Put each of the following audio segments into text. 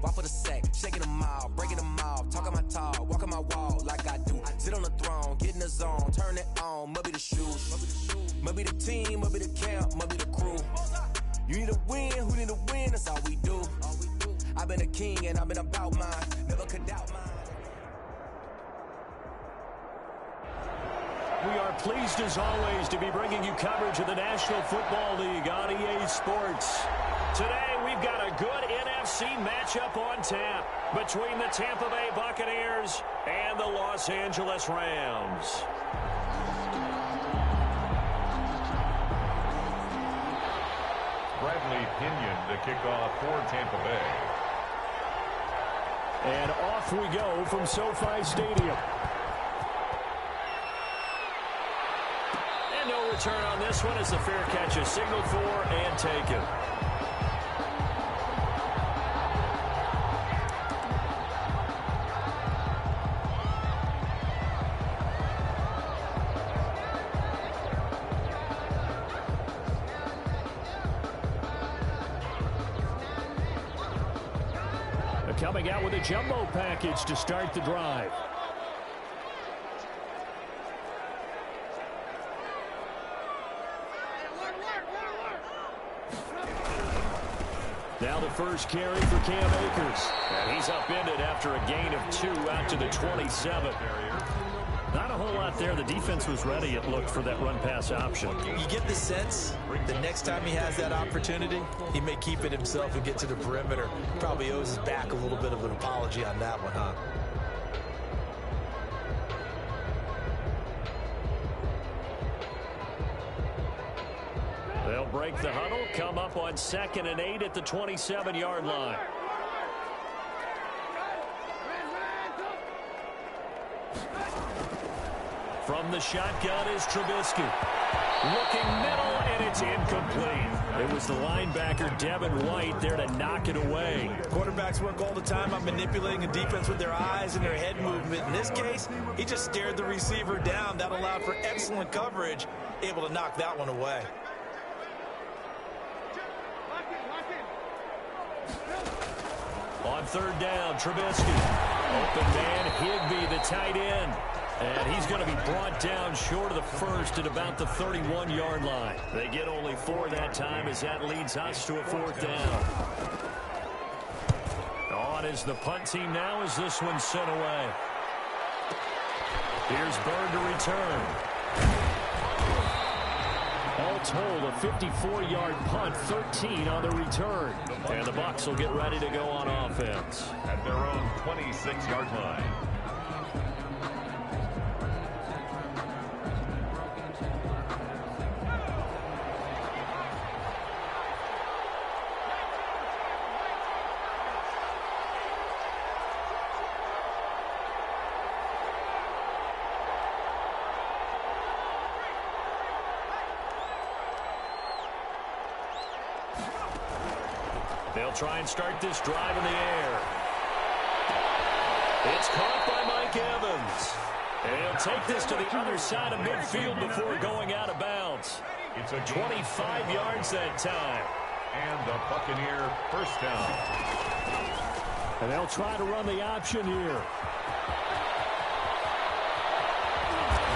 walk for the sack, shaking them all, breaking them all, talking my talk, walking my wall like I do. Sit on the throne, get in the zone, turn it on, must be the shoes, must be the team, must be the camp, must be the crew. You need a win, who need a win, that's all we do. I've been a king and I've been about mine, never could doubt mine. We are pleased as always to be bringing you coverage of the National Football League on EA Sports. Today we've got a good NFC matchup on tap between the Tampa Bay Buccaneers and the Los Angeles Rams. Bradley Pinion to kick off for Tampa Bay. And off we go from SoFi Stadium. And no return on this one as the fair catch is signaled for and taken. Coming out with a jumbo package to start the drive. Now the first carry for Cam Akers. And he's upended after a gain of 2 out to the 27. Not a whole lot there. The defense was ready, it looked, for that run-pass option. You get the sense the next time he has that opportunity, he may keep it himself and get to the perimeter. Probably owes his back a little bit of an apology on that one, huh? They'll break the huddle, come up on 2nd and 8 at the 27-yard line. From the shotgun is Trubisky. Looking middle, and it's incomplete. It was the linebacker, Devin White, there to knock it away. Quarterbacks work all the time on manipulating a defense with their eyes and their head movement. In this case, he just stared the receiver down. That allowed for excellent coverage, able to knock that one away. On 3rd down, Trubisky. Open man, Higbee, the tight end. And he's going to be brought down short of the first at about the 31-yard line. They get only 4 that time as that leads us to a 4th down. On is the punt team now as this one's sent away. Here's Bird to return. All told, a 54-yard punt, 13 on the return. And the Bucs will get ready to go on offense. At their own 26-yard line. They'll try and start this drive in the air. It's caught by Mike Evans. And he'll take this to the other side of midfield before going out of bounds. It's a 25 yards that time. And the Buccaneer first down. And they'll try to run the option here.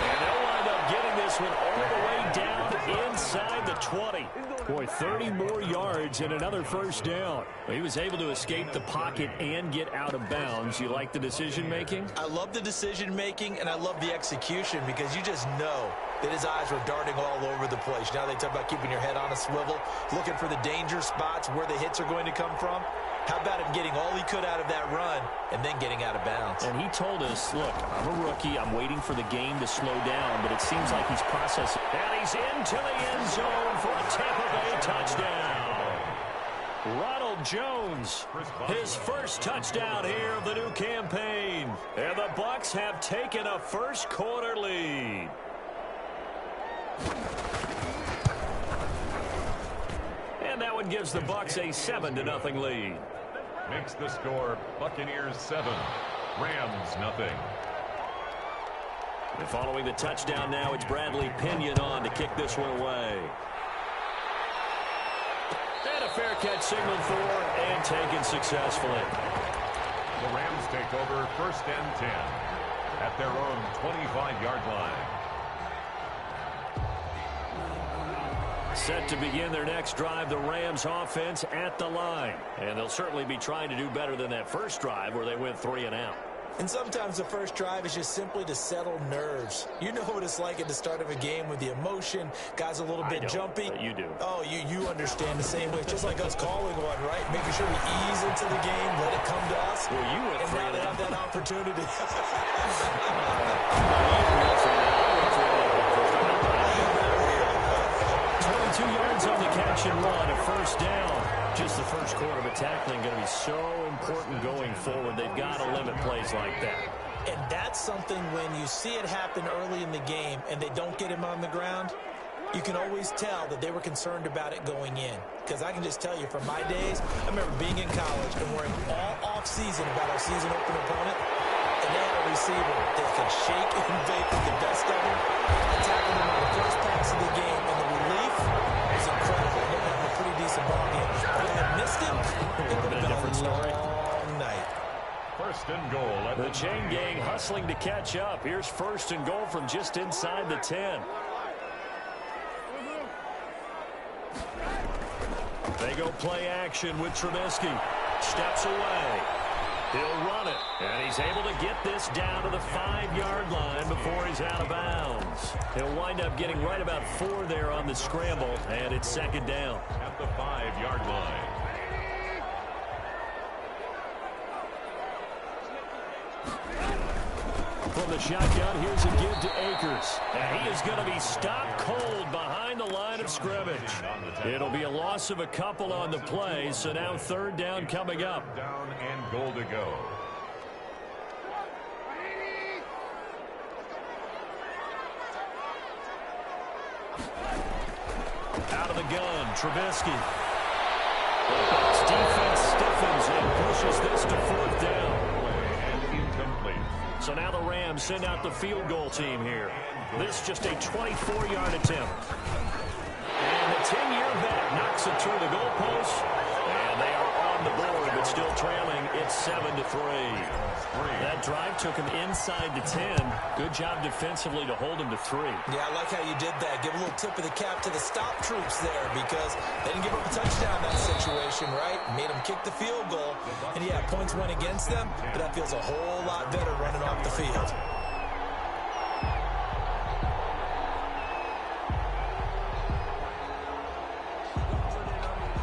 And they'll wind up getting this one all the way down inside the 20. Boy, 30 more yards and another first down. He was able to escape the pocket and get out of bounds. You like the decision-making? I love the decision-making, and I love the execution because you just know that his eyes were darting all over the place. Now they talk about keeping your head on a swivel, looking for the danger spots, where the hits are going to come from. How about him getting all he could out of that run and then getting out of bounds? And he told us, look, I'm a rookie. I'm waiting for the game to slow down, but it seems like he's processing. And he's into the end zone for a Tampa Bay touchdown. Ronald Jones, his first touchdown here of the new campaign. And the Bucs have taken a first quarter lead. And that one gives the Bucs a 7-0 lead. Makes the score Buccaneers 7, Rams nothing. And following the touchdown now, it's Bradley Pinion on to kick this one away. And a fair catch signaled for and taken successfully. The Rams take over 1st and 10 at their own 25-yard line. Set to begin their next drive, the Rams offense at the line. And they'll certainly be trying to do better than that first drive where they went 3 and out. And sometimes the first drive is just simply to settle nerves. You know what it's like at the start of a game with the emotion. Guys a little bit jumpy. But you do. Oh, you understand the same way. Just like us calling one, right? Making sure we ease into the game, let it come to us. Well, you went and 3 now and they out. have that opportunity. 22 yards on the catch and run, a first down. Just the first quarter, but tackling going to be so important going forward. They've got to limit plays like that. And that's something when you see it happen early in the game and they don't get him on the ground, you can always tell that they were concerned about it going in. Because I can just tell you from my days, I remember being in college and worrying all off-season about our season open opponent. And they had a receiver that could shake and bake with the best of them. I tackled him on the first pass of the game, and the relief was incredible. He had a pretty decent ball game. If I had missed him, it would have been a different story. Long night. 1st and goal. The chain gang hustling to catch up. Here's 1st and goal from just inside the 10. They go play action with Trubisky. Steps away. He'll run it, and he's able to get this down to the 5-yard line before he's out of bounds. He'll wind up getting right about 4 there on the scramble, and it's 2nd down. At the 5-yard line. From the shotgun, here's a give to Akers. And he is going to be stopped cold behind the line of scrimmage. It'll be a loss of a couple on the play, so now 3rd down coming up. Down and goal to go. Out of the gun, Trubisky. Bucs defense stiffens and pushes this to 4th down. And incomplete. So now the Rams send out the field goal team here. This just a 24-yard attempt. And the 10-year vet knocks it through the goalpost. And they are on the board, but still trailing. It's 7-3. That drive took him inside the 10. Good job defensively to hold him to 3. Yeah, I like how you did that. Give a little tip of the cap to the stop troops there because they didn't give up a touchdown in that situation, right? Made them kick the field goal. And, yeah, points went against them, but that feels a whole lot better running off the field.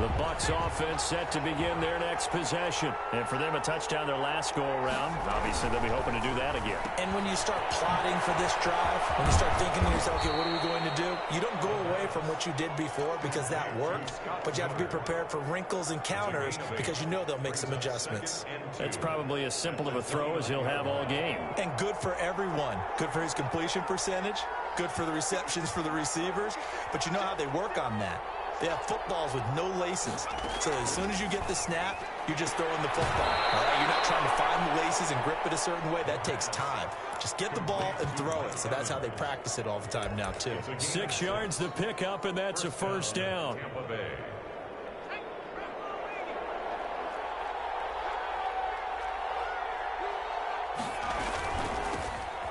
The Bucs offense set to begin their next possession. And for them, a touchdown their last go-around. Obviously, they'll be hoping to do that again. And when you start plotting for this drive, when you start thinking to yourself, okay, what are we going to do? You don't go away from what you did before because that worked, but you have to be prepared for wrinkles and counters because you know they'll make some adjustments. It's probably as simple of a throw as he'll have all game. And good for everyone. Good for his completion percentage, good for the receptions for the receivers, but you know how they work on that. They have footballs with no laces. So as soon as you get the snap, you're just throwing the football. All right? You're not trying to find the laces and grip it a certain way. That takes time. Just get the ball and throw it. So that's how they practice it all the time now, too. 6 yards to pick up, and that's a 1st down. Tampa Bay.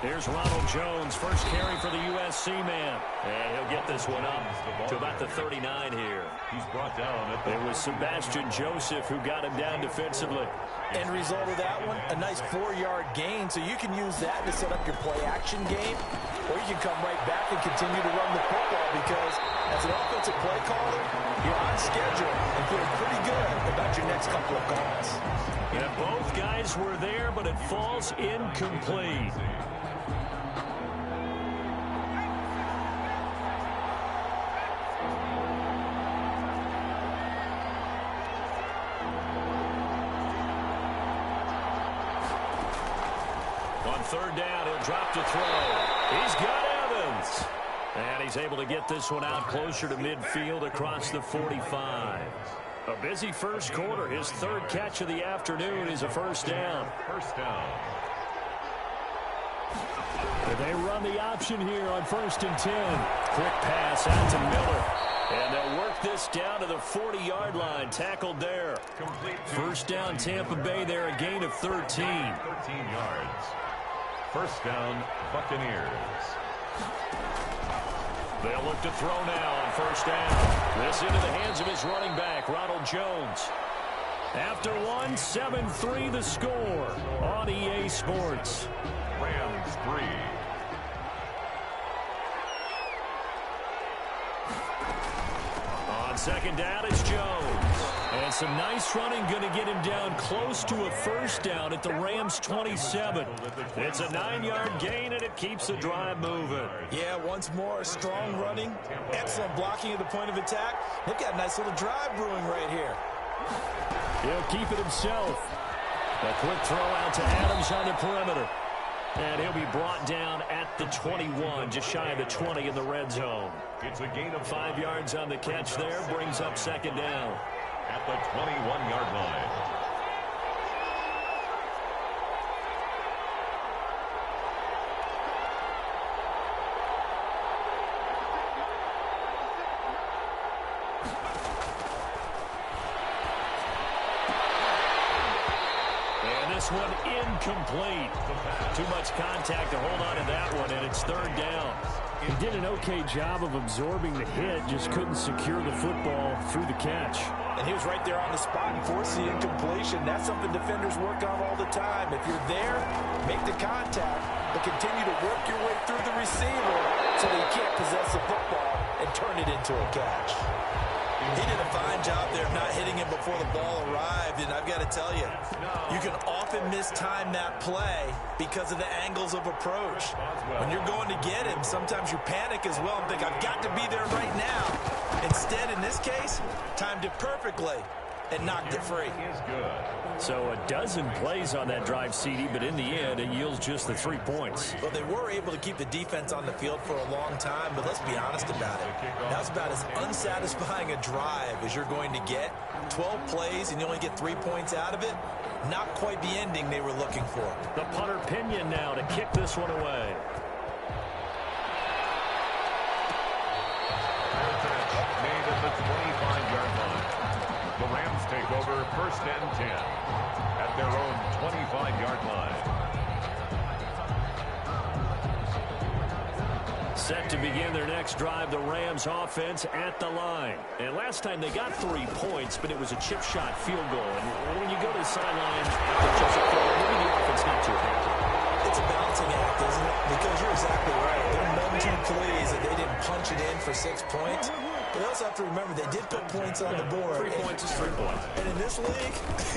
Here's Ronald Jones, first carry for the USC man. And he'll get this one up to about the 39 here. He's brought down at the... It was Sebastian Joseph who got him down defensively. End result of that one, a nice 4-yard gain. So you can use that to set up your play-action game, or you can come right back and continue to run the football because as an offensive play caller, you're on schedule and feeling pretty good about your next couple of calls. Yeah, both guys were there, but it falls incomplete. On 3rd down, he'll drop to throw. He's got Evans. And he's able to get this one out closer to midfield across the 45. A busy first quarter. His 3rd catch of the afternoon is a 1st down. 1st down. They run the option here on 1st and 10. Quick pass out to Miller. And they'll work this down to the 40-yard line. Tackled there. First down, Tampa Bay there, a gain of 13. 13 yards. First down, Buccaneers. They'll look to throw now on first down. This into the hands of his running back, Ronald Jones. After one, 7-3 the score on EA Sports. Rams 3. On second down, it's Jones. And some nice running going to get him down close to a first down at the Rams 27. It's a 9-yard gain, and it keeps the drive moving. Yeah, once more, strong running, excellent blocking at the point of attack. They've got a nice little drive brewing right here. He'll keep it himself. A quick throw out to Adams on the perimeter. And he'll be brought down at the 21, just shy of the 20 in the red zone. It's a gain of 5 yards on the catch there, brings up second down. At the 21-yard line. This one incomplete. Too much contact to hold on to that one, and it's third down. He did an okay job of absorbing the hit, just couldn't secure the football through the catch. And he was right there on the spot and forced the incompletion. That's something defenders work on all the time. If you're there, make the contact, but continue to work your way through the receiver so that you can't possess the football and turn it into a catch. He did a fine job there not hitting him before the ball arrived, and I've got to tell you, you can often mistime that play because of the angles of approach. When you're going to get him, sometimes you panic as well and think, I've got to be there right now. Instead, in this case, timed it perfectly and knocked it free. So a dozen plays on that drive, CD, but in the end, it yields just the 3 points. Well, they were able to keep the defense on the field for a long time, but let's be honest about it. That's about as unsatisfying a drive as you're going to get. 12 plays and you only get 3 points out of it. Not quite the ending they were looking for. The punter Pinion now to kick this one away. Made at the 25-yard line. The Rams take over first and 10 at their own 25-yard line. Set to begin their next drive, the Rams offense at the line. And last time they got 3 points, but it was a chip shot field goal. And when you go to the sideline after a chip shot field goal, maybe the offense not too happy. It's a balancing act, isn't it? Because you're exactly right. They're none too pleased that they didn't punch it in for 6 points. But they also have to remember they did put points on the board. 3 points is 3 points. And in this league,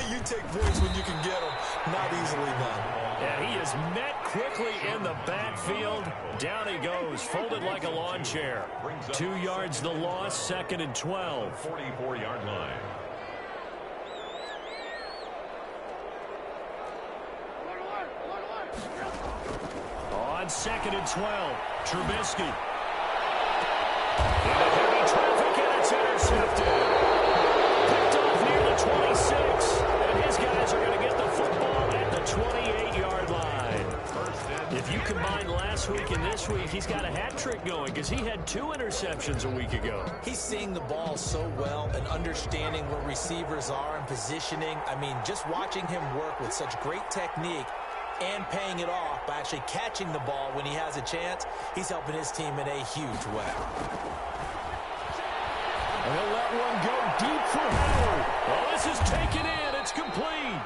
you take points when you can get them. Not easily done. And he is met quickly in the backfield. Down he goes, folded like a lawn chair. 2 yards the loss, second and 12. 44-yard line. On second and 12, Trubisky. Into heavy traffic, and it's intercepted. Picked off near the 26, and his guys are going to get the football at the 28-yard line. If you combine last week and this week, he's got a hat trick going because he had 2 interceptions a week ago. He's seeing the ball so well and understanding where receivers are and positioning. I mean, just watching him work with such great technique and paying it off by actually catching the ball when he has a chance, he's helping his team in a huge way. And he'll let one go deep for Howard. Oh, this is taken in. It's complete.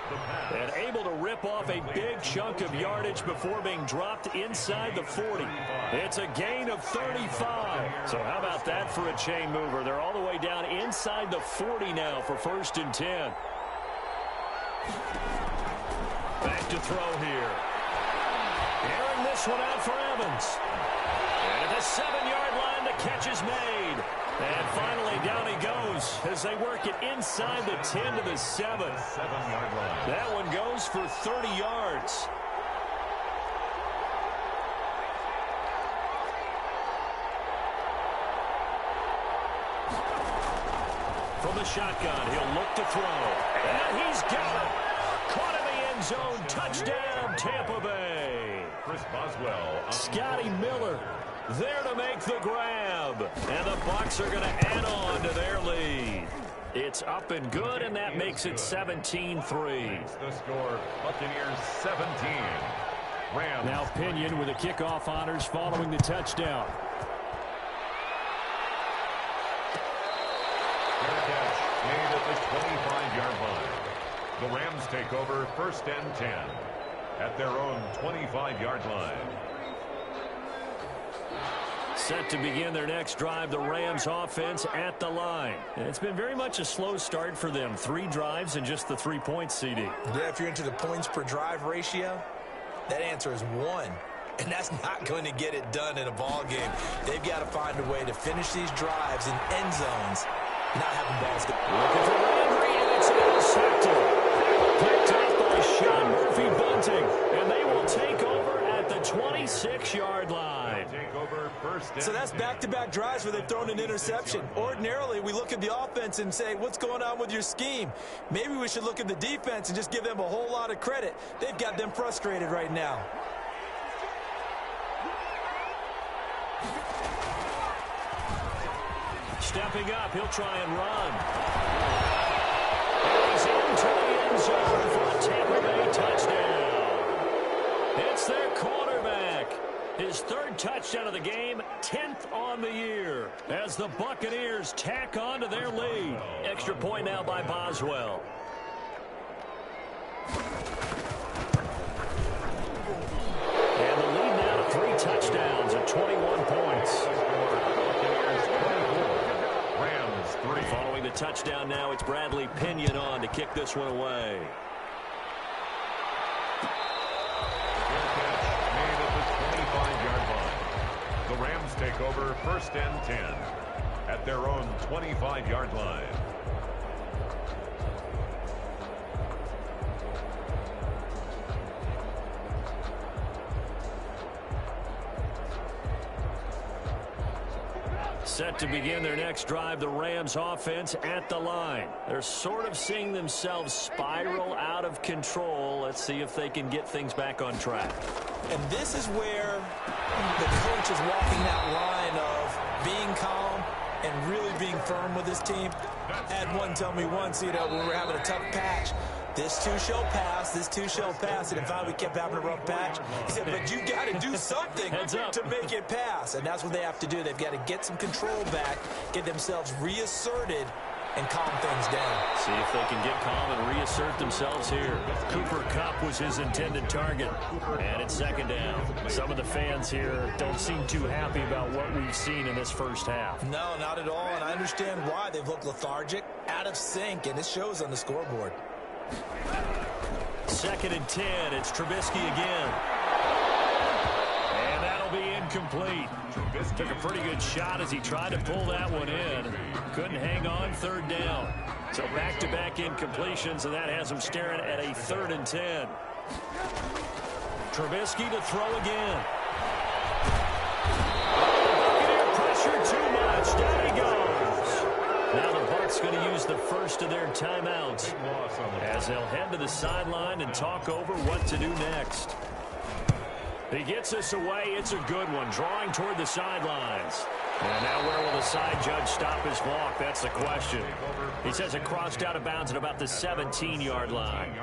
And able to rip off a big chunk of yardage before being dropped inside the 40. It's a gain of 35. So how about that for a chain mover? They're all the way down inside the 40 now for first and 10. Back to throw here. Airing this one out for Evans. And at the 7-yard line, the catch is made. And finally, down he goes as they work it inside the 10 to the 7. 7-yard line. That one goes for 30 yards. From the shotgun, he'll look to throw. And he's got it. Caught in the end zone. Touchdown, Tampa Bay. Chris Boswell. Scotty Miller there to make the grab. And the Bucs are going to add on to their lead. It's up and good, and that makes it 17-3. The score, Buccaneers 17. Rams. Now Pinion with the kickoff honors following the touchdown. Fair catch made at the 25-yard line. The Rams take over 1st and 10 at their own 25-yard line. Set to begin their next drive, the Rams offense at the line. And it's been very much a slow start for them. 3 drives and just the 3 points, CD. Yeah, if you're into the points per drive ratio, that answer is 1. And that's not going to get it done in a ball game. They've got to find a way to finish these drives in end zones, not having balls go. Looking for Landry, and it's intercepted. Picked up by Sean Murphy-Bunting, and they will take over at the 26-yard line. So that's back-to-back drives where they've thrown an interception. Ordinarily, we look at the offense and say, what's going on with your scheme? Maybe we should look at the defense and just give them a whole lot of credit. They've got them frustrated right now. Stepping up, he'll try and run. And he's into the end zone for a Tampa Bay touchdown. It's their quarterback. His 3rd touchdown of the game, 10th on the year, as the Buccaneers tack on to their lead. Extra point now by Boswell. And the lead now to 3 touchdowns at 21 points. Rams 3. Following the touchdown now, it's Bradley Pinion on to kick this one away. The Rams take over 1st and 10 at their own 25-yard line. Set to begin their next drive, the Rams offense at the line. They're sort of seeing themselves spiral out of control. Let's see if they can get things back on track. And this is where the coach is walking that line of being calm and really being firm with his team. I had one tell me once, when we were having a tough patch, this too shall pass, this too shall pass. And in fact, we kept having a rough patch. He said, but you got to do something to make it pass. And that's what they have to do. They've got to get some control back, get themselves reasserted, and calm things down. See if they can get calm and reassert themselves here. Cooper Kupp was his intended target. And it's 2nd down. Some of the fans here don't seem too happy about what we've seen in this first half. No, not at all. And I understand why. They've looked lethargic, out of sync, and it shows on the scoreboard. 2nd and 10. It's Trubisky again. And that'll be incomplete. Took a pretty good shot as he tried to pull that one in. Couldn't hang on 3rd down. So back-to-back incompletions, and that has him staring at a 3rd and 10. Trubisky to throw again. Buccaneer pressure too much. Down he goes. Now the Bucs going to use the first of their timeouts as they'll head to the sideline and talk over what to do next. He gets us away. It's a good one. Drawing toward the sidelines. And now where will the side judge stop his walk? That's the question. He says it crossed out of bounds at about the 17-yard line.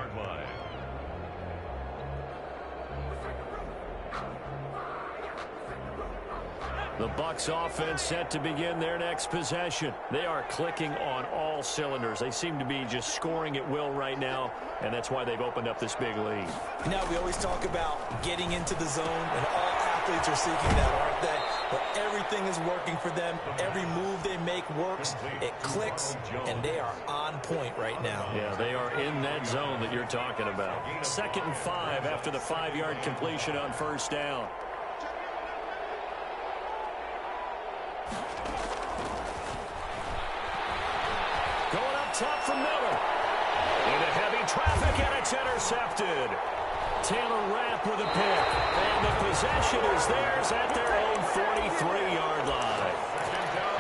The Bucs offense set to begin their next possession. They are clicking on all cylinders. They seem to be just scoring at will right now, and that's why they've opened up this big lead. Now, we always talk about getting into the zone, and all athletes are seeking that, aren't they? But everything is working for them. Every move they make works. It clicks, and they are on point right now. Yeah, they are in that zone that you're talking about. 2nd and 5 after the 5-yard completion on 1st down. Going up top for Miller. Into heavy traffic, and it's intercepted. Taylor Rapp with a pick. And the possession is theirs at their own 43-yard line.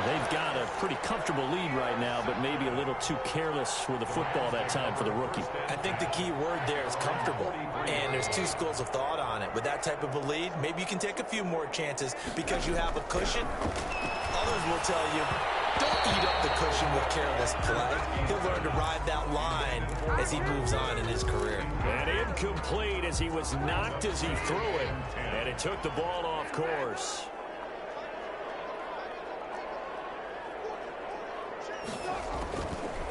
They've got a pretty comfortable lead right now, but maybe a little too careless with the football that time for the rookie. I think the key word there is comfortable, and there's two schools of thought on it. With that type of a lead, maybe you can take a few more chances because you have a cushion. Others will tell you, don't eat up the cushion with careless play. He'll learn to ride that line as he moves on in his career. And incomplete as he was knocked as he threw it, and it took the ball off course.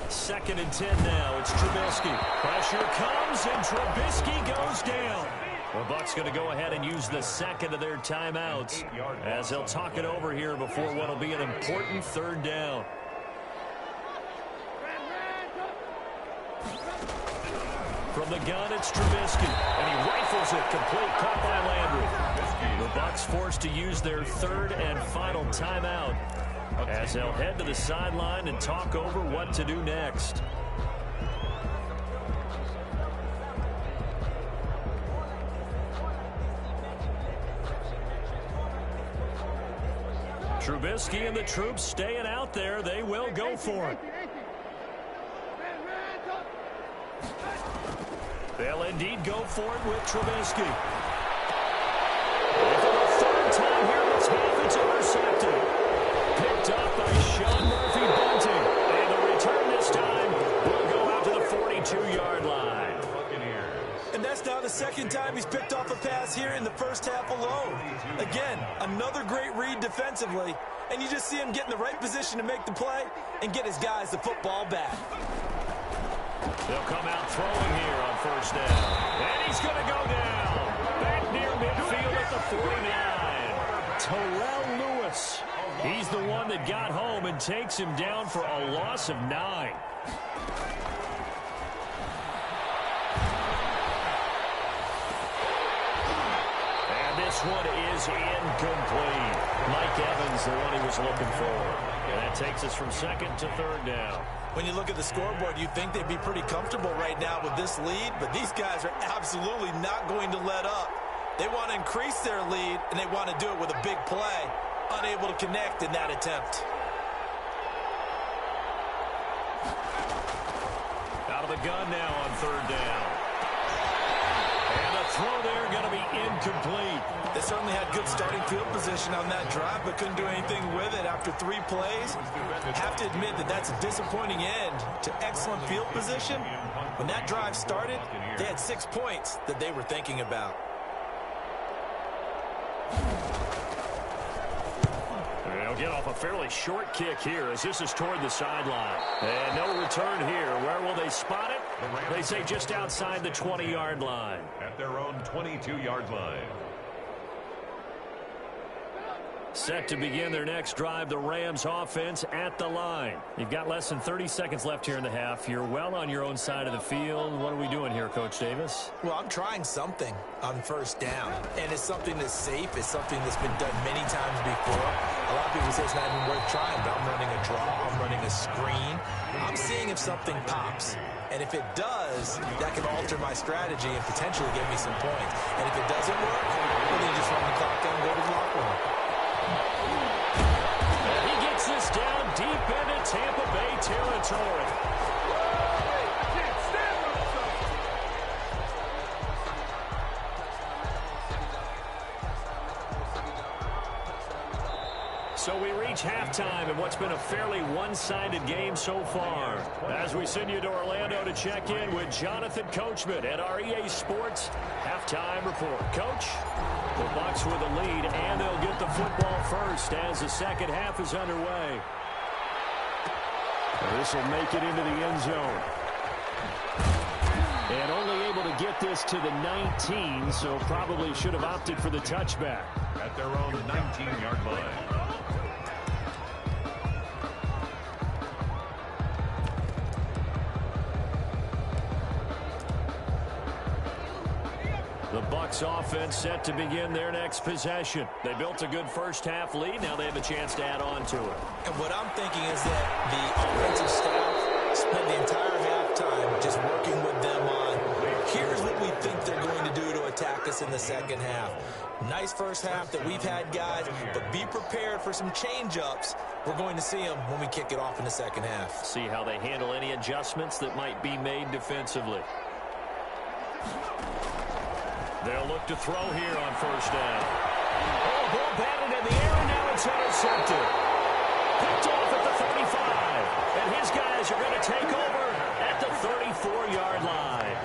Second and 10 now. It's Trubisky. Pressure comes, and Trubisky goes down. The Bucs going to go ahead and use the second of their timeouts as they'll talk it over here before what will be an important third down. From the gun, it's Trubisky, and he rifles it complete, caught by Landry. The Bucs forced to use their third and final timeout as they'll head to the sideline and talk over what to do next. Trubisky and the troops staying out there. They will go for it. They'll indeed go for it with Trubisky. And for the third time here this half, it's intercepted. Picked up by Sean Murphy-Bunting. And the return this time will go out to the 42-yard line. And that's now the second time he's picked off a pass here in the first half alone. Again, another great read defensively. And you just see him get in the right position to make the play and get his guys the football back. They'll come out throwing here on first down. And he's going to go down. Back near midfield at the 49. Terrell Lewis. He's the one that got home and takes him down for a loss of 9. And this one is incomplete. Mike Evans, the one he was looking for. And that takes us from second to third down. When you look at the scoreboard, you'd think they'd be pretty comfortable right now with this lead, but these guys are absolutely not going to let up. They want to increase their lead, and they want to do it with a big play. Unable to connect in that attempt. Out of the gun now on third down. And the throw there going to be incomplete. They certainly had good starting field position on that drive, but couldn't do anything with it after 3 plays. Have to admit that that's a disappointing end to excellent field position. When that drive started, they had 6 points that they were thinking about. They'll get off a fairly short kick here as this is toward the sideline. And no return here. Where will they spot it? They say just outside the 20-yard line. At their own 22-yard line. Set to begin their next drive, the Rams offense at the line. You've got less than 30 seconds left here in the half. You're well on your own side of the field. What are we doing here, Coach Davis? Well, I'm trying something on first down, and it's something that's safe. It's something that's been done many times before. A lot of people say it's not even worth trying, but I'm running a draw. I'm running a screen. I'm seeing if something pops. And if it does, that can alter my strategy and potentially get me some points. And if it doesn't work, well, then you just run the clock down and go to the locker room. He gets this down deep into Tampa Bay territory. So we reach halftime in what's been a fairly one-sided game so far. As we send you to Orlando to check in with Jonathan Coachman at our EA Sports Halftime Report. Coach, the Bucs with the lead, and they'll get the football first as the second half is underway. This will make it into the end zone. And only able to get this to the 19, so probably should have opted for the touchback. At their own 19-yard line. The Bucs offense set to begin their next possession. They built a good first half lead. Now they have a chance to add on to it. And what I'm thinking is that the offensive staff spent the entire halftime just working with them on, here's what we think they're going to do to attack us in the second half. Nice first half that we've had, guys, but be prepared for some change-ups. We're going to see them when we kick it off in the second half. See how they handle any adjustments that might be made defensively. They'll look to throw here on first down. Oh, ball batted in the air, and now it's intercepted. Picked off at the 35. And his guys are going to take over at the 34-yard line.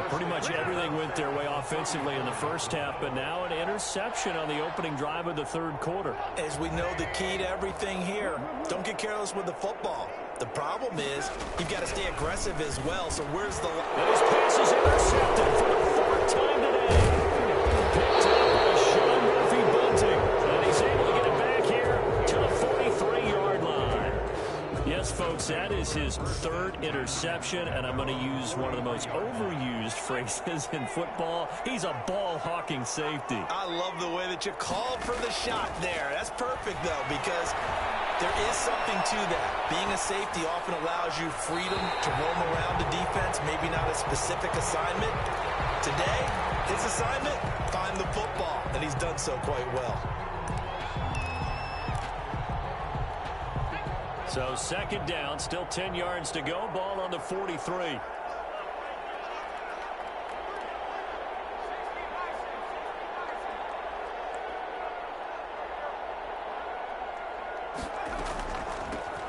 Pretty much everything went their way offensively in the first half, but now an interception on the opening drive of the third quarter. As we know, the key to everything here, don't get careless with the football. The problem is you've got to stay aggressive as well, so where's the line? And his pass is intercepted for the fourth time today. Picked up by Sean Murphy-Bunting, and he's able to get it back here to the 43-yard line. Yes, folks, that is his third interception, and I'm going to use one of the most overused phrases in football. He's a ball-hawking safety. I love the way that you called for the shot there. That's perfect, though, because there is something to that. Being a safety often allows you freedom to roam around the defense, maybe not a specific assignment. Today, his assignment, find the football, and he's done so quite well. So second down, still 10 yards to go. Ball on the 43.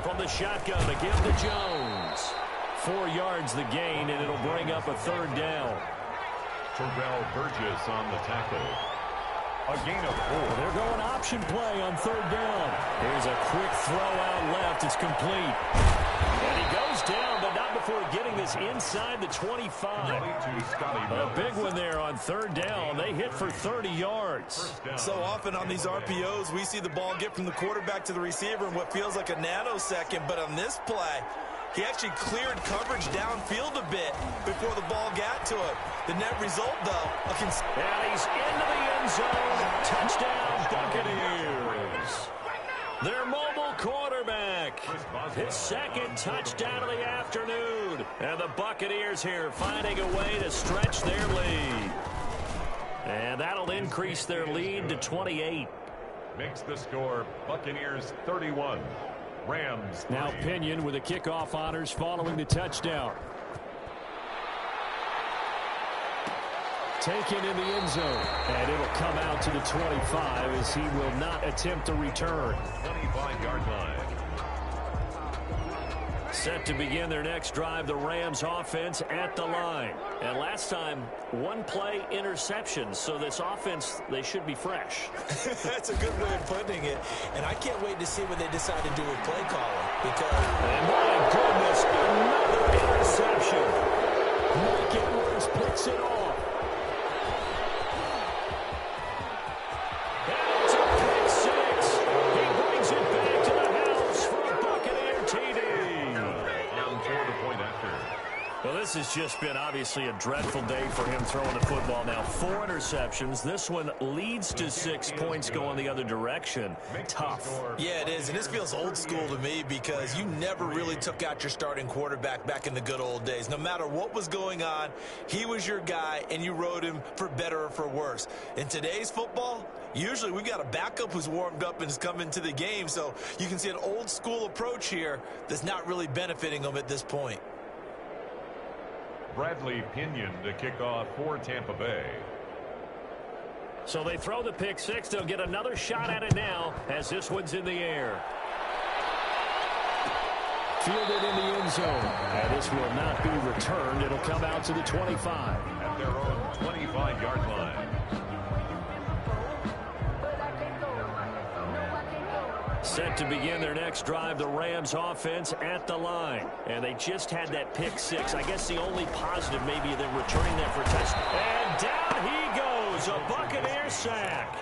From the shotgun, a give to Jones. 4 yards the gain, and it'll bring up a third down. Terrell Burgess on the tackle. A gain of 4. They're going option play on third down. Here's a quick throw out left. It's complete. And he goes down, but not before getting this inside the 25. A big one there on third down. They hit for 30 yards. So often on these RPOs, we see the ball get from the quarterback to the receiver in what feels like a nanosecond. But on this play, he actually cleared coverage downfield a bit before the ball got to him. The net result, though, and he's into the end zone. Touchdown, Buccaneers. Their mobile quarterback. His second touchdown of the afternoon. And the Buccaneers here finding a way to stretch their lead. And that'll increase their lead to 28. Makes the score Buccaneers 31. Rams 3. Now Pinion with the kickoff honors following the touchdown. Taken in the end zone. And it'll come out to the 25 as he will not attempt a return. 25-yard line. Set to begin their next drive, the Rams offense at the line. And last time, one play interception. So this offense, they should be fresh. That's a good way of putting it. And I can't wait to see what they decide to do with play calling. Because, and my goodness, another interception. Mike Edwards picks it off. And it's a pick six. He brings it back to the house for a Buccaneer TD. Down toward the point after. Well, this has just been obviously a dreadful day for him throwing the football. Now 4 interceptions. This one leads to 6 points going the other direction. Tough. Yeah, it is. And this feels old school to me because you never really took out your starting quarterback back in the good old days. No matter what was going on, he was your guy, and you rode him for better or for worse. In today's football, usually we've got a backup who's warmed up and has come into the game. So you can see an old school approach here that's not really benefiting them at this point. Bradley Pinion to kick off for Tampa Bay. So they throw the pick six. They'll get another shot at it now as this one's in the air. Fielded in the end zone. And this will not be returned. It'll come out to the 25. At their own 25-yard line. Set to begin their next drive, the Rams offense at the line. And they just had that pick six. I guess the only positive maybe them returning that for a touchdown. And down he goes, a Buccaneer sack.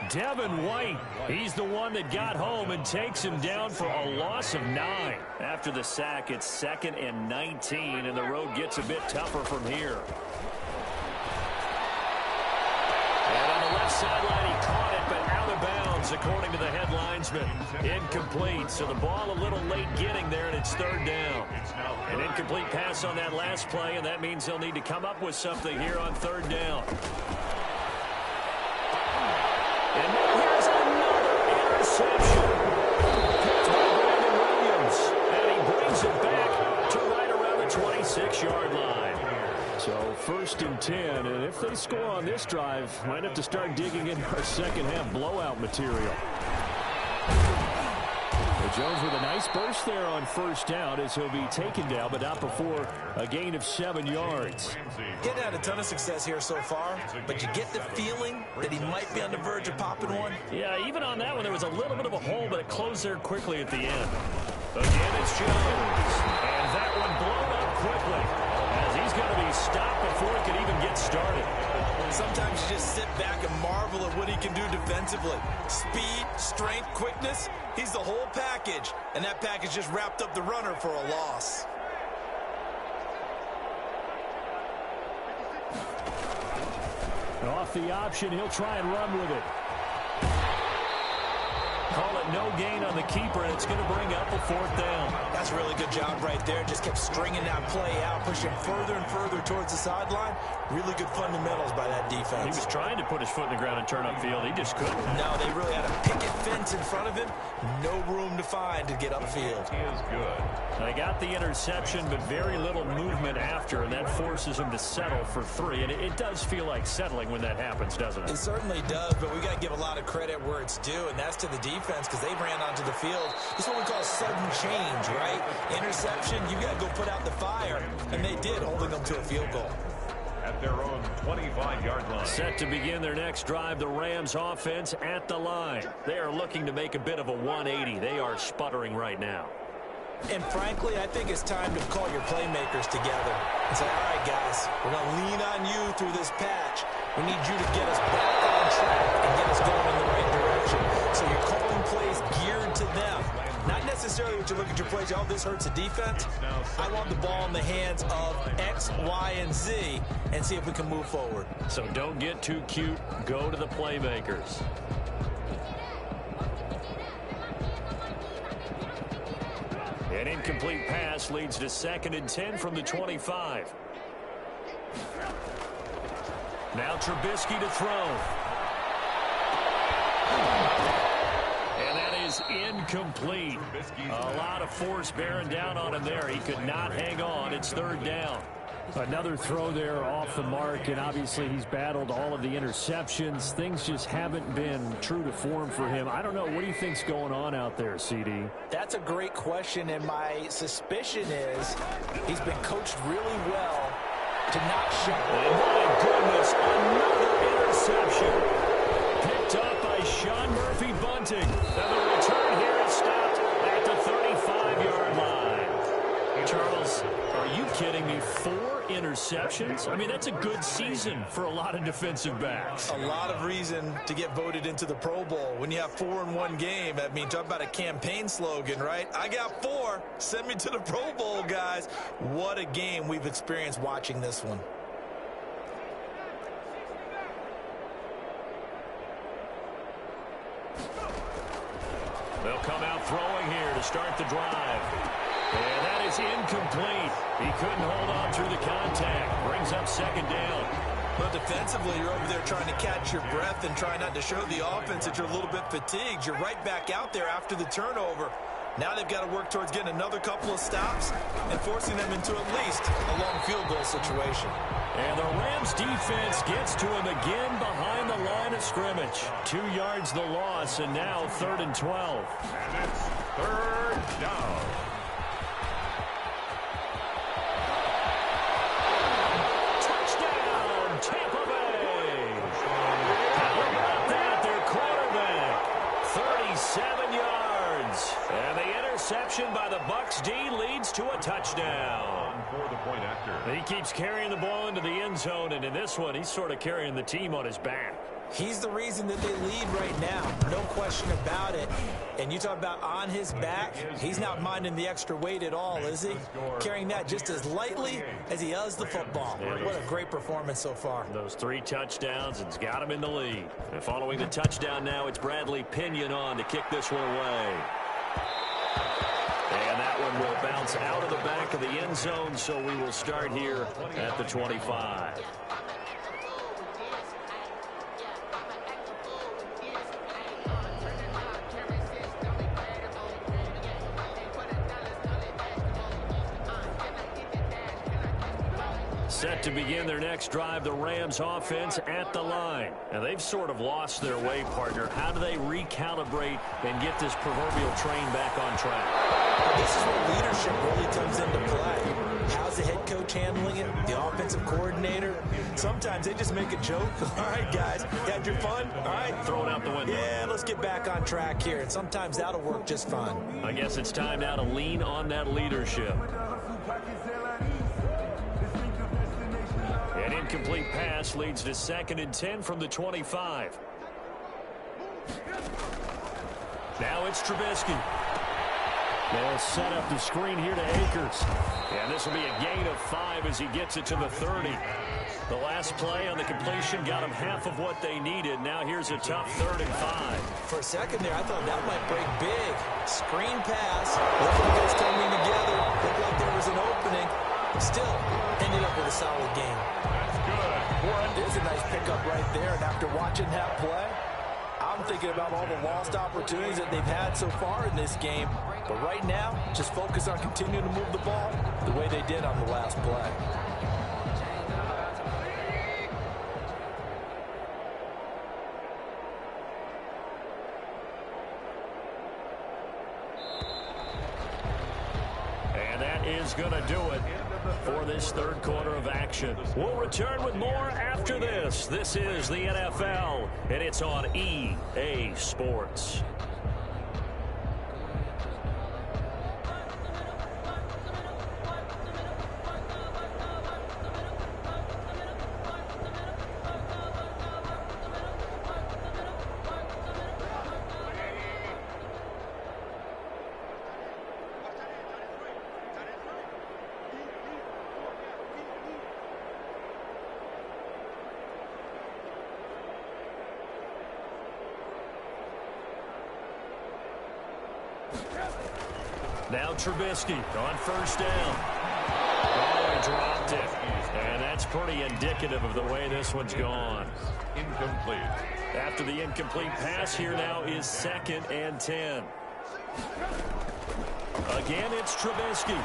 Devin White, he's the one that got home and takes him down for a loss of 9. After the sack, it's 2nd and 19, and the road gets a bit tougher from here. And on the left sideline, he caught it, but out of bounds, according to the head linesman. Incomplete, so the ball a little late getting there, and it's 3rd down. An incomplete pass on that last play, and that means they'll need to come up with something here on 3rd down. and 10. And if they score on this drive, might have to start digging in our second half blowout material. Jones with a nice burst there on first down as he'll be taken down, but not before a gain of 7 yards. Getting had a ton of success here so far, but you get the feeling that he might be on the verge of popping one. Yeah, even on that one, there was a little bit of a hole, but it closed there quickly at the end. Again, it's Jones. And that one blown up quickly as he's going to be stopped before he can even get started. Sometimes you just sit back and marvel at what he can do defensively. Speed, strength, quickness, he's the whole package. And that package just wrapped up the runner for a loss. Off the option, he'll try and run with it. Call it no gain on the keeper, and it's going to bring up a 4th down. That's a really good job right there. Just kept stringing that play out, pushing further and further towards the sideline. Really good fundamentals by that defense. He was trying to put his foot in the ground and turn upfield. He just couldn't. No, they really had a picket fence in front of him. No room to find to get upfield. He is good. They got the interception, but very little movement after, and that forces him to settle for 3. And it does feel like settling when that happens, doesn't it? It certainly does, but we got to give a lot of credit where it's due, and that's to the defense because they ran onto the field. This is what we call sudden change, right? Interception, you got to go put out the fire, and they did, holding them to a field goal. At their own 25-yard line. Set to begin their next drive, the Rams offense at the line. They are looking to make a bit of a 180. They are sputtering right now. And frankly, I think it's time to call your playmakers together and say, all right, guys, we're going to lean on you through this patch. We need you to get us back on track and get us going in the right direction. So you're calling plays geared to them. Not necessarily what you look at your plays, oh, this hurts the defense. I want the ball in the hands of X, Y, and Z and see if we can move forward. So don't get too cute. Go to the playmakers. An incomplete pass leads to 2nd and 10 from the 25. Now Trubisky to throw. And that is incomplete. A lot of force bearing down on him there. He could not hang on. It's 3rd down. Another throw there off the mark, and obviously he's battled all of the interceptions. Things just haven't been true to form for him. I don't know. What do you think's going on out there, CD? That's a great question, and my suspicion is he's been coached really well to not show. Oh, my goodness, another interception. Picked up by Sean Murphy Bunting. And the return here is stopped at the 35-yard line. Charles, are you kidding me? 4 interceptions? I mean, that's a good season for a lot of defensive backs. A lot of reason to get voted into the Pro Bowl. When you have 4 in one game, I mean, talk about a campaign slogan, right? I got 4. Send me to the Pro Bowl, guys. What a game we've experienced watching this one. They'll come out throwing here to start the drive. And that is incomplete. He couldn't hold on through the contact. Brings up 2nd down. But defensively, you're over there trying to catch your breath and try not to show the offense that you're a little bit fatigued. You're right back out there after the turnover. Now they've got to work towards getting another couple of stops and forcing them into at least a long field goal situation. And the Rams defense gets to him again behind the line of scrimmage. 2 yards the loss, and now 3rd and 12. And it's 3rd down. Tampa Bay. How about that? Their quarterback, 37 yards. And the interception by the Bucs D leads to a touchdown. For the point after. He keeps carrying the ball into the end zone, and in this one, he's sort of carrying the team on his back. He's the reason that they lead right now. No question about it. And you talk about on his back, he's not minding the extra weight at all, is he? Carrying that just as lightly as he does the football. What a great performance so far. Those 3 touchdowns, and it's got him in the lead. And following the touchdown now, it's Bradley Pinion on to kick this one away. And that one will bounce out of the back of the end zone, so we will start here at the 25. Set to begin their next drive, the Rams offense at the line. And they've sort of lost their way, partner. How do they recalibrate and get this proverbial train back on track? This is where leadership really comes into play. How's the head coach handling it? The offensive coordinator? Sometimes they just make a joke. All right, guys, had your fun? All right. Throw it out the window. Yeah, let's get back on track here. And sometimes that'll work just fine. I guess it's time now to lean on that leadership. An incomplete pass leads to 2nd and 10 from the 25. Now it's Trubisky. They'll set up the screen here to Akers. And this will be a gain of 5 as he gets it to the 30. The last play on the completion got him half of what they needed. Now here's a tough 3rd and 5. For a second there, I thought that might break big. Screen pass. Look at guys coming together. Looked like there was an opening. Still ended up with a solid game. That's good. There's a nice pickup right there. And after watching that play, I'm thinking about all the lost opportunities that they've had so far in this game. But right now, just focus on continuing to move the ball the way they did on the last play. And that is going to do it for this 3rd quarter of action. We'll return with more after this. This is the NFL, and it's on EA Sports. Now Trubisky on 1st down. Oh, he dropped it. And that's pretty indicative of the way this one's gone. Incomplete. After the incomplete pass, here now is 2nd and 10. Again, it's Trubisky.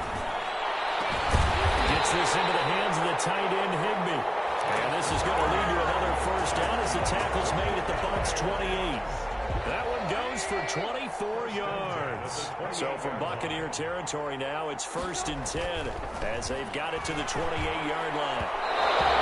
Gets this into the hands of the tight end, Higbee. And this is going to lead to another 1st down as the tackle's made at the Bucs 28. That one goes for 24 yards. So from Buccaneer territory now, it's 1st and 10 as they've got it to the 28-yard line.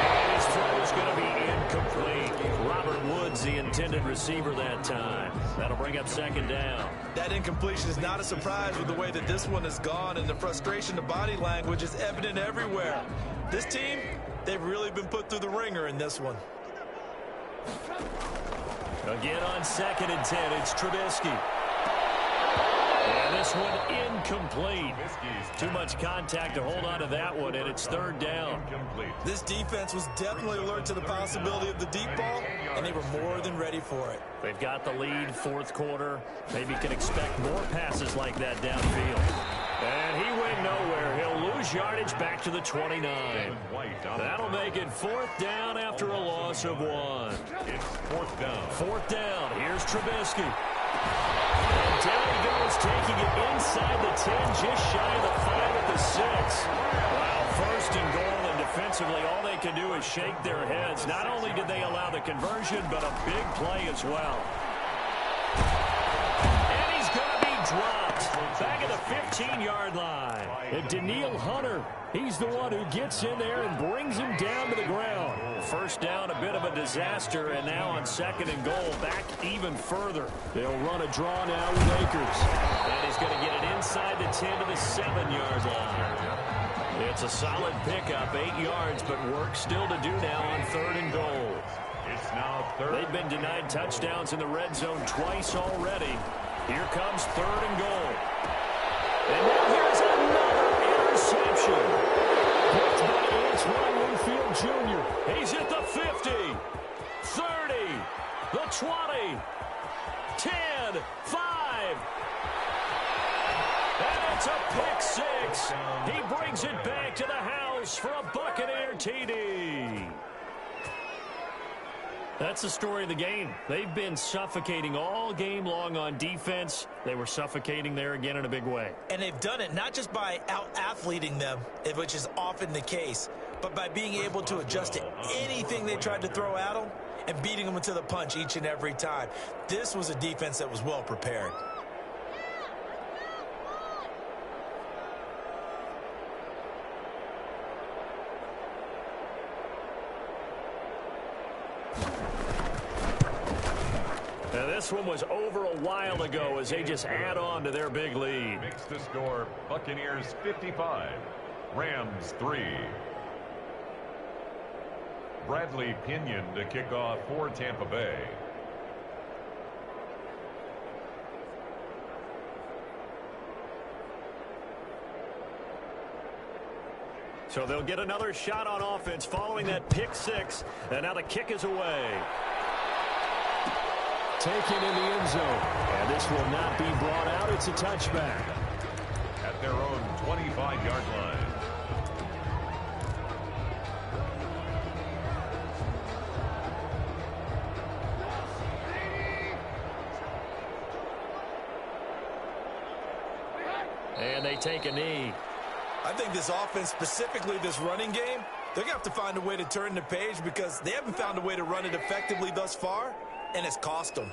And his throw is going to be incomplete. Robert Woods, the intended receiver that time. That'll bring up 2nd down. That incompletion is not a surprise with the way that this one has gone, and the frustration, the body language is evident everywhere. This team, they've really been put through the ringer in this one. Again on 2nd and 10, it's Trubisky. And this one incomplete. Too much contact to hold on to that one, and it's 3rd down. This defense was definitely alert to the possibility of the deep ball, and they were more than ready for it. They've got the lead, 4th quarter. Maybe can expect more passes like that downfield. And he went nowhere. He'll lose yardage back to the 29. That'll make it 4th down after a loss of 1. It's 4th down. 4th down. Here's Trubisky. And down he goes, taking it inside the 10, just shy of the 5 at the 6. Wow, 1st and goal, and defensively all they can do is shake their heads. Not only did they allow the conversion, but a big play as well. And he's going to be dropped back at the 15-yard line. And Danielle Hunter, he's the one who gets in there and brings him down to the ground. 1st down, a bit of a disaster, and now on 2nd and goal, back even further. They'll run a draw now with Akers. And he's going to get it inside the 10 to the 7-yard line. It's a solid pickup, 8 yards, but work still to do now on 3rd and goal. It's now 3rd. They've been denied touchdowns in the red zone twice already. Here comes 3rd and goal. And now here's another interception. Picked by Antoine Winfield Jr. He's at the 50, 30, the 20, 10, 5. And it's a pick 6. He brings it back to the house for a Buccaneer TD. That's the story of the game. They've been suffocating all game long on defense. They were suffocating there again in a big way. And they've done it not just by out-athleting them, which is often the case, but by being able to adjust to anything they tried to throw at them and beating them to the punch each and every time. This was a defense that was well prepared. Now this one was over a while ago as they just add on to their big lead. Makes the score Buccaneers 55, Rams 3. Bradley Pinion to kick off for Tampa Bay. So they'll get another shot on offense following that pick six. And now the kick is away. Taken in the end zone. And this will not be brought out. It's a touchback. At their own 25-yard line. And they take a knee. I think this offense, specifically this running game, they're going to have to find a way to turn the page because they haven't found a way to run it effectively thus far, and it's cost them.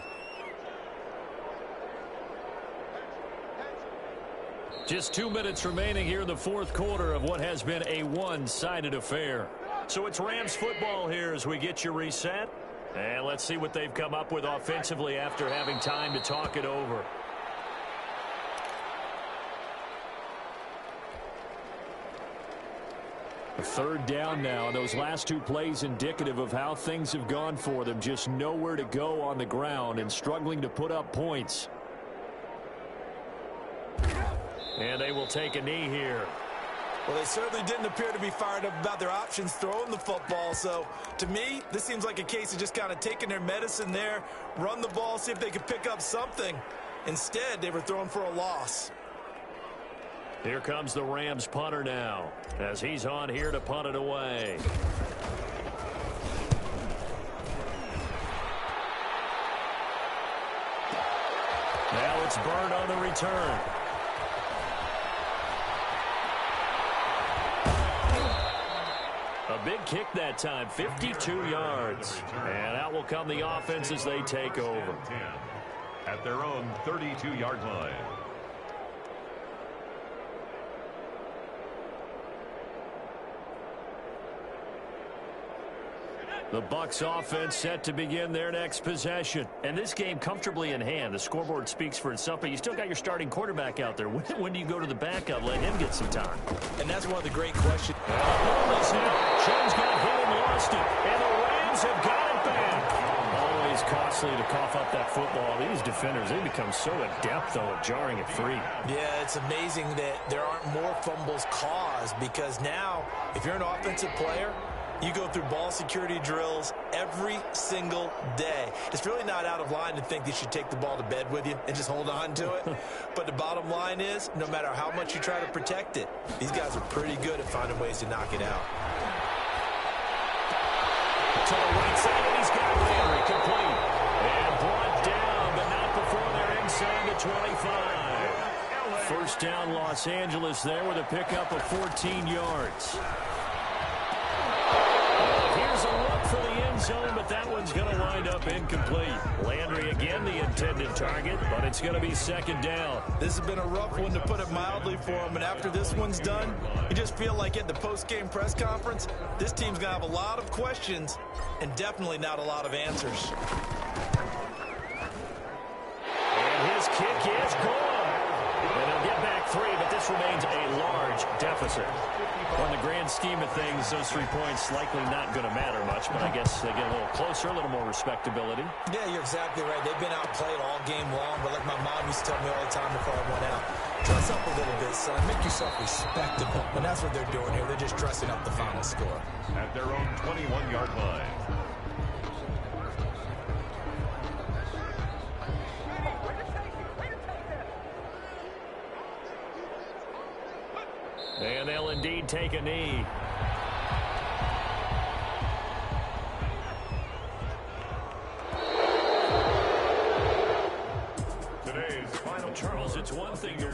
Just 2 minutes remaining here in the fourth quarter of what has been a one-sided affair. So it's Rams football here as we get you reset. And let's see what they've come up with offensively after having time to talk it over. Third down now. Those last two plays indicative of how things have gone for them. Just nowhere to go on the ground and struggling to put up points. And they will take a knee here. Well, they certainly didn't appear to be fired up about their options throwing the football. So, to me, this seems like a case of just kind of taking their medicine there, run the ball, see if they could pick up something. Instead, they were throwing for a loss. Here comes the Rams punter now as he's on here to punt it away. Now it's Byrne on the return. A big kick that time, 52 yards. And out will come the offense as they take over. At their own 32-yard line. The Bucs offense set to begin their next possession. And this game comfortably in hand. The scoreboard speaks for itself, but you still got your starting quarterback out there. When do you go to the backup, let him get some time? And that's one of the great questions. Jones got hit and lost it. And the Rams have got it back. Always costly to cough up that football. These defenders, they become so adept, though, at jarring it free. Yeah, it's amazing that there aren't more fumbles caused because now, if you're an offensive player, you go through ball security drills every single day. It's really not out of line to think you should take the ball to bed with you and just hold on to it. But the bottom line is, no matter how much you try to protect it, these guys are pretty good at finding ways to knock it out. To the right side, and he's got Landry complete. And brought down, but not before they're inside the 25. First down, Los Angeles there with a pickup of 14 yards. Here's a look for the end zone, but that one's going to wind up incomplete. Landry again the intended target, but it's going to be second down. This has been a rough one to put it mildly for him, and after this one's done, you just feel like at the post-game press conference, this team's going to have a lot of questions and definitely not a lot of answers. And his kick is gone. And they'll get back 3, but this remains a large deficit. On the grand scheme of things, those 3 points likely not going to matter much, but I guess they get a little closer, a little more respectability. Yeah, you're exactly right. They've been outplayed all game long, but like my mom used to tell me all the time before I went out, dress up a little bit, son. Make yourself respectable. And that's what they're doing here. They're just dressing up the final score. At their own 21-yard line. And they'll indeed take a knee. Today's final Charles, it's one thing to